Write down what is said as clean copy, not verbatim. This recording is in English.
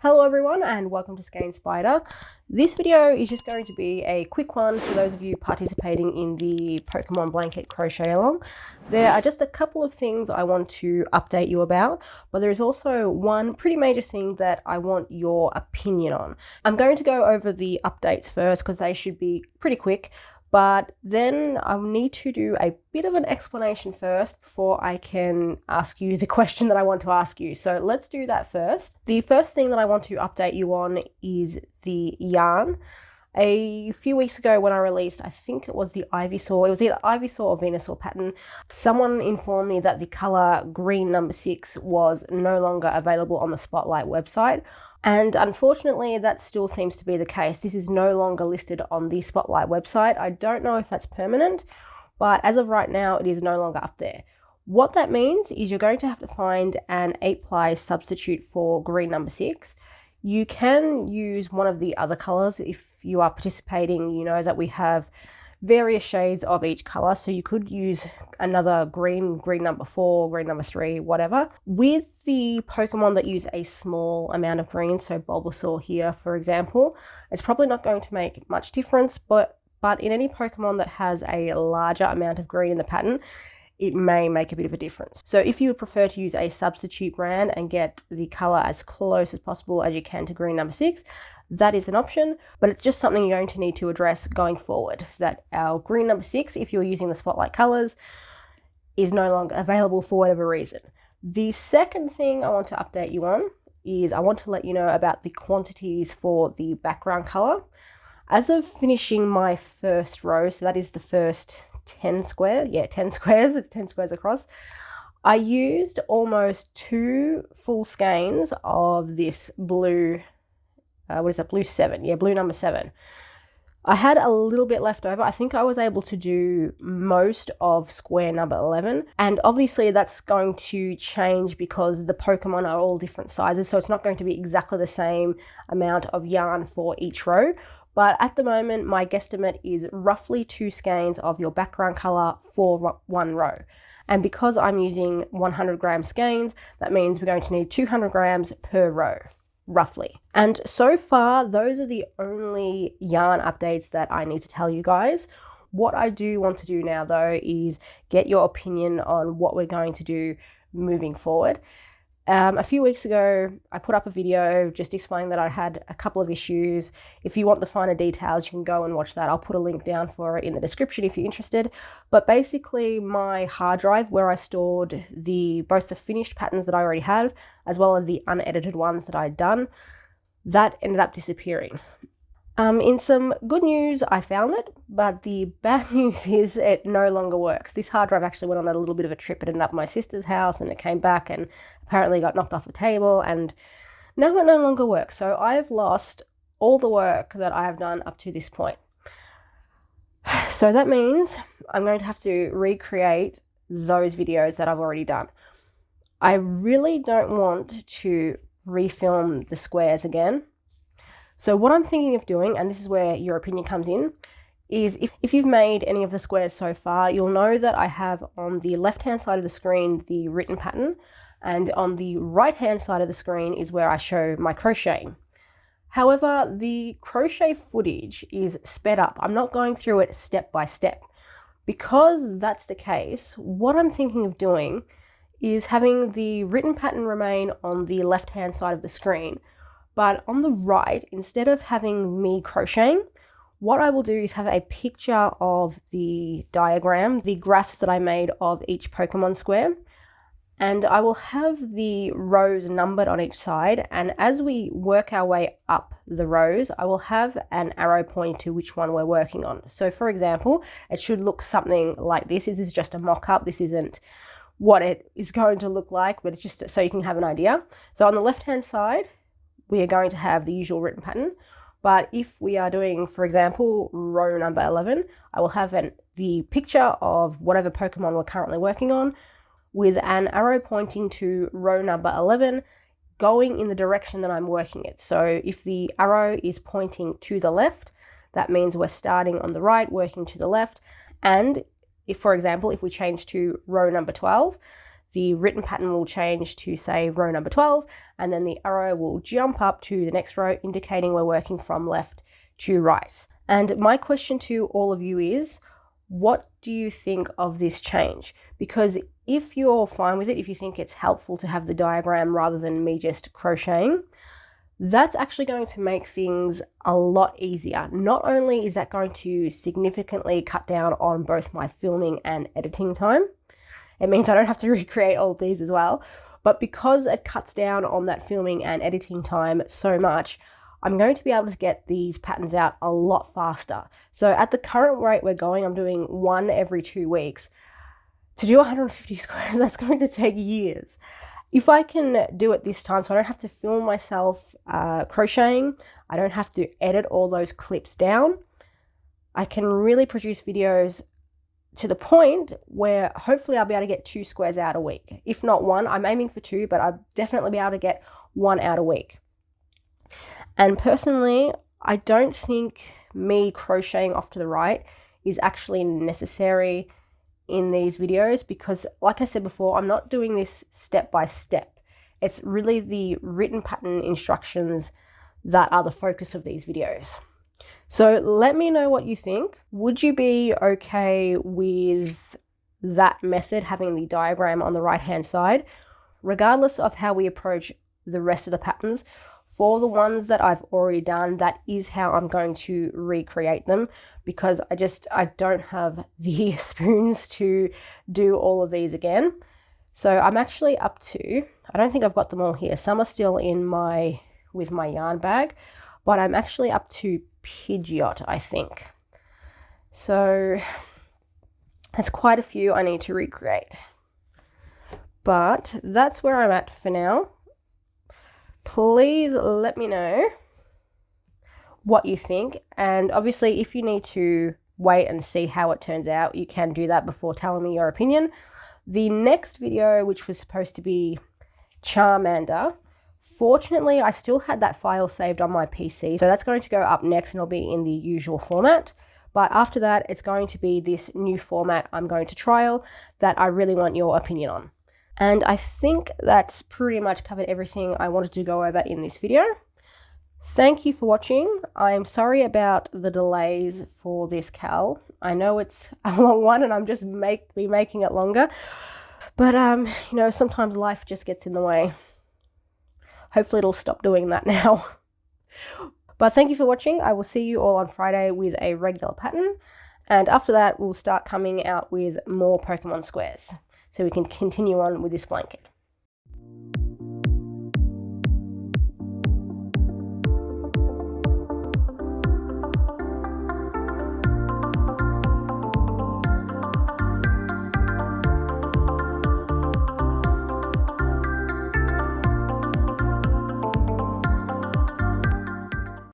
Hello everyone and welcome to Skein Spider. This video is just going to be a quick one for those of you participating in the Pokemon blanket crochet along. There are just a couple of things I want to update you about, but there is also one pretty major thing that I want your opinion on. I'm going to go over the updates first because they should be pretty quick. But then I'll need to do a bit of an explanation first before I can ask you the question that I want to ask you. So let's do that first. The first thing that I want to update you on is the yarn. A few weeks ago when I released, I think it was the Ivysaur, it was either Ivysaur or Venusaur pattern, someone informed me that the color green number 6 was no longer available on the Spotlight website. And unfortunately, that still seems to be the case. This is no longer listed on the Spotlight website. I don't know if that's permanent, but as of right now, it is no longer up there. What that means is you're going to have to find an 8-ply substitute for green number 6. You can use one of the other colors if you are participating. You know that we have various shades of each color, so you could use another green number 4, green number 3, whatever. With the Pokemon that use a small amount of green, so Bulbasaur here for example, it's probably not going to make much difference, but in any Pokemon that has a larger amount of green in the pattern, it may make a bit of a difference. So if you would prefer to use a substitute brand and get the color as close as possible as you can to green number 6, that is an option, but it's just something you're going to need to address going forward, that our green number 6, if you're using the Spotlight colors, is no longer available for whatever reason. The second thing I want to update you on is I want to let you know about the quantities for the background color. As of finishing my first row, so that is the first 10 squares, it's 10 squares across, I used almost 2 full skeins of this blue, blue 7, blue number 7. I had a little bit left over. I think I was able to do most of square number 11, and obviously that's going to change because the Pokemon are all different sizes, so it's not going to be exactly the same amount of yarn for each row. But at the moment, my guesstimate is roughly 2 skeins of your background color for one row. And because I'm using 100 gram skeins, that means we're going to need 200 grams per row, roughly. And so far, those are the only yarn updates that I need to tell you guys. What I do want to do now, though, is get your opinion on what we're going to do moving forward. A few weeks ago, I put up a video just explaining that I had a couple of issues. If you want the finer details, you can go and watch that. I'll put a link down for it in the description if you're interested. But basically, my hard drive where I stored both the finished patterns that I already had, as well as the unedited ones that I'd done, that ended up disappearing. In some good news, I found it, but the bad news is it no longer works. This hard drive actually went on a little bit of a trip. It ended up at my sister's house and it came back and apparently got knocked off the table, and now it no longer works. So I've lost all the work that I have done up to this point. So that means I'm going to have to recreate those videos that I've already done. I really don't want to refilm the squares again. So what I'm thinking of doing, and this is where your opinion comes in, is if you've made any of the squares so far, you'll know that I have on the left-hand side of the screen the written pattern, and on the right-hand side of the screen is where I show my crocheting. However, the crochet footage is sped up. I'm not going through it step by step. Because that's the case, what I'm thinking of doing is having the written pattern remain on the left-hand side of the screen. But on the right, instead of having me crocheting, what I will do is have a picture of the diagram, the graphs that I made of each Pokemon square, and I will have the rows numbered on each side, and as we work our way up the rows, I will have an arrow pointing to which one we're working on. So for example, it should look something like this. This is just a mock-up. This isn't what it is going to look like, but it's just so you can have an idea. So on the left-hand side, we are going to have the usual written pattern. But if we are doing, for example, row number 11, I will have the picture of whatever Pokemon we're currently working on with an arrow pointing to row number 11 going in the direction that I'm working it. So if the arrow is pointing to the left, that means we're starting on the right, working to the left. And if, for example, if we change to row number 12, the written pattern will change to say row number 12, and then the arrow will jump up to the next row, indicating we're working from left to right. And my question to all of you is, what do you think of this change? Because if you're fine with it, if you think it's helpful to have the diagram rather than me just crocheting, that's actually going to make things a lot easier. Not only is that going to significantly cut down on both my filming and editing time, it means I don't have to recreate all of these as well, but because it cuts down on that filming and editing time so much, I'm going to be able to get these patterns out a lot faster. So at the current rate we're going, I'm doing one every 2 weeks. To do 150 squares, that's going to take years. If I can do it this time, so I don't have to film myself crocheting, I don't have to edit all those clips down, I can really produce videos to the point where hopefully I'll be able to get 2 squares out a week. If not 1, I'm aiming for 2, but I'll definitely be able to get 1 out a week. And personally, I don't think me crocheting off to the right is actually necessary in these videos because, like I said before, I'm not doing this step by step. It's really the written pattern instructions that are the focus of these videos. So let me know what you think. Would you be okay with that method, having the diagram on the right hand side, regardless of how we approach the rest of the patterns? For the ones that I've already done, that is how I'm going to recreate them because I don't have the spoons to do all of these again. So I'm actually up to, I don't think I've got them all here. Some are still in with my yarn bag, but I'm actually up to Pidgeot, I think. So that's quite a few I need to recreate. But that's where I'm at for now. Please let me know what you think, and obviously if you need to wait and see how it turns out, you can do that before telling me your opinion. The next video, which was supposed to be Charmander, fortunately I still had that file saved on my PC, so that's going to go up next and it'll be in the usual format. But after that, it's going to be this new format I'm going to trial that I really want your opinion on. And I think that's pretty much covered everything I wanted to go over in this video. Thank you for watching. I'm sorry about the delays for this cal. I know it's a long one and I'm just making it longer. But, you know, sometimes life just gets in the way. Hopefully it'll stop doing that now. But thank you for watching. I will see you all on Friday with a regular pattern. And after that, we'll start coming out with more Pokemon squares, so we can continue on with this blanket.